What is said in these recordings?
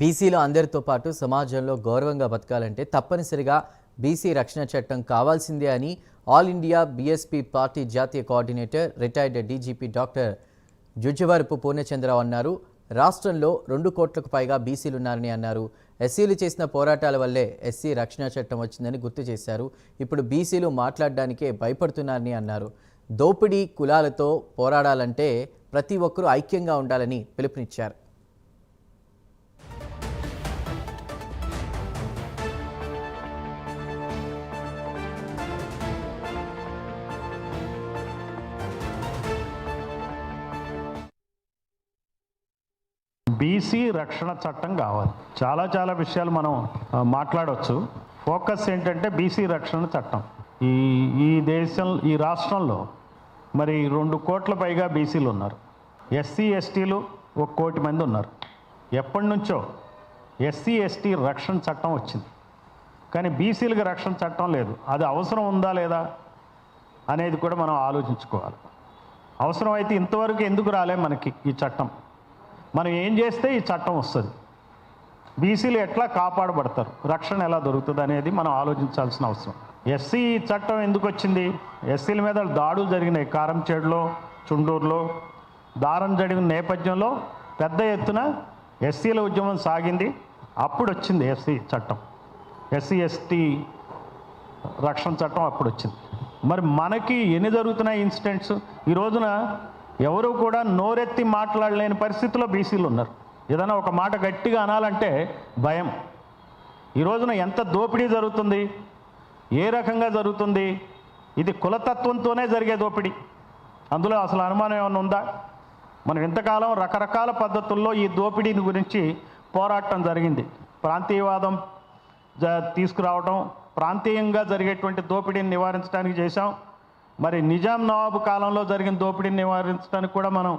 బీసీలు అందరితో పాటు సమాజంలో గౌరవంగా బతకాలంటే తప్పనిసరిగా బీసీ రక్షణ చట్టం కావాల్సిందే అని ఆల్ ఇండియా బీఎస్పీ పార్టీ జాతీయ coordinator retired DGP doctor Jujjavarapu Purnachandrarao అన్నారు. రాష్ట్రంలో 2 కోట్లకు పైగా బీసీలున్నారని అన్నారు. ఎస్సీలు చేసిన పోరాటాల వల్లే ఎస్సీ రక్షణ చట్టం వచ్చిందని గుర్తు చేశారు. ఇప్పుడు బీసీలు మాట్లాడడానికే భయపడుతున్నారని అన్నారు. దోపిడీ కులాలతో పోరాడాలంటే ప్రతి ఒక్కరూ ఐక్యంగా ఉండాలని పిలుపునిచ్చారు. బీసీ రక్షణ చట్టం కావాలి. చాలా విషయాలు మనం మాట్లాడవచ్చు. ఫోకస్ ఏంటంటే బీసీ రక్షణ చట్టం. ఈ రాష్ట్రంలో మరి 2 కోట్ల పైగా బీసీలు ఉన్నారు. ఎస్సీ ఎస్టీలు 1 కోటి మంది ఉన్నారు. ఎప్పటి నుంచో ఎస్సీ ఎస్టీ రక్షణ చట్టం వచ్చింది, కానీ బీసీలకు రక్షణ చట్టం లేదు. అది అవసరం ఉందా లేదా అనేది కూడా మనం ఆలోచించుకోవాలి. అవసరం అయితే ఇంతవరకు ఎందుకు రాలే మనకి ఈ చట్టం? మనం ఏం చేస్తే ఈ చట్టం వస్తుంది? బీసీలు ఎట్లా కాపాడబడతారు, రక్షణ ఎలా దొరుకుతుంది అనేది మనం ఆలోచించాల్సిన అవసరం. ఎస్సీ చట్టం ఎందుకు వచ్చింది? ఎస్సీల మీద దాడులు జరిగినాయి. కారంచేడులో, చుండూరులో దారుణం జరిగిన నేపథ్యంలో పెద్ద ఎత్తున ఎస్సీల ఉద్యమం సాగింది. అప్పుడు వచ్చింది ఎస్సీ చట్టం, ఎస్సీ ఎస్టీ రక్షణ చట్టం అప్పుడు వచ్చింది. మరి మనకి ఎన్ని జరుగుతున్నాయి ఇన్సిడెంట్స్? ఈ రోజున ఎవరు కూడా నోరెత్తి మాట్లాడలేని పరిస్థితిలో బీసీలు ఉన్నారు. ఏదైనా ఒక మాట గట్టిగా అనాలంటే భయం. ఈ రోజున ఎంత దోపిడీ జరుగుతుంది, ఏ రకంగా జరుగుతుంది? ఇది కులతత్వంతోనే జరిగే దోపిడీ. అందులో అసలు అనుమానం ఏమైనా ఉందా? మనం ఇంతకాలం రకరకాల పద్ధతుల్లో ఈ దోపిడీని గురించి పోరాటం జరిగింది. ప్రాంతీయవాదం తీసుకురావడం, ప్రాంతీయంగా జరిగేటువంటి దోపిడీని నివారించడానికి చేశాం. మరి నిజాం నవాబు కాలంలో జరిగిన దోపిడీని నివారించడానికి కూడా మనం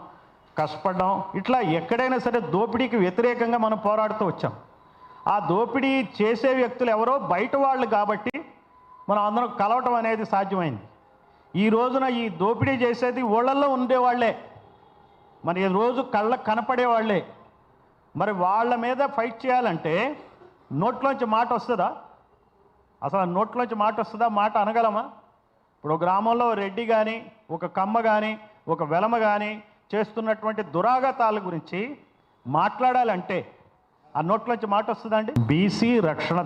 కష్టపడ్డాం. ఇట్లా ఎక్కడైనా సరే దోపిడీకి వ్యతిరేకంగా మనం పోరాడుతూ వచ్చాం. ఆ దోపిడీ చేసే వ్యక్తులు ఎవరో బయట వాళ్ళు కాబట్టి మనం అందరం కలవటం అనేది సాధ్యమైంది. ఈ రోజున ఈ దోపిడీ చేసేది ఊళ్ళల్లో ఉండేవాళ్లే, మరి రోజు కళ్ళకు కనపడేవాళ్లే. మరి వాళ్ళ మీద ఫైట్ చేయాలంటే నోట్లోంచి మాట వస్తుందా? అసలు నోట్లోంచి మాట వస్తుందా? మాట అనగలమా? ఇప్పుడు గ్రామంలో రెడ్డి కానీ, ఒక కమ్మ కానీ, ఒక వెలమ కానీ చేస్తున్నటువంటి దురాగతాల గురించి మాట్లాడాలంటే ఆ నోట్లోంచి మాట వస్తుందండి? బీసీ రక్షణ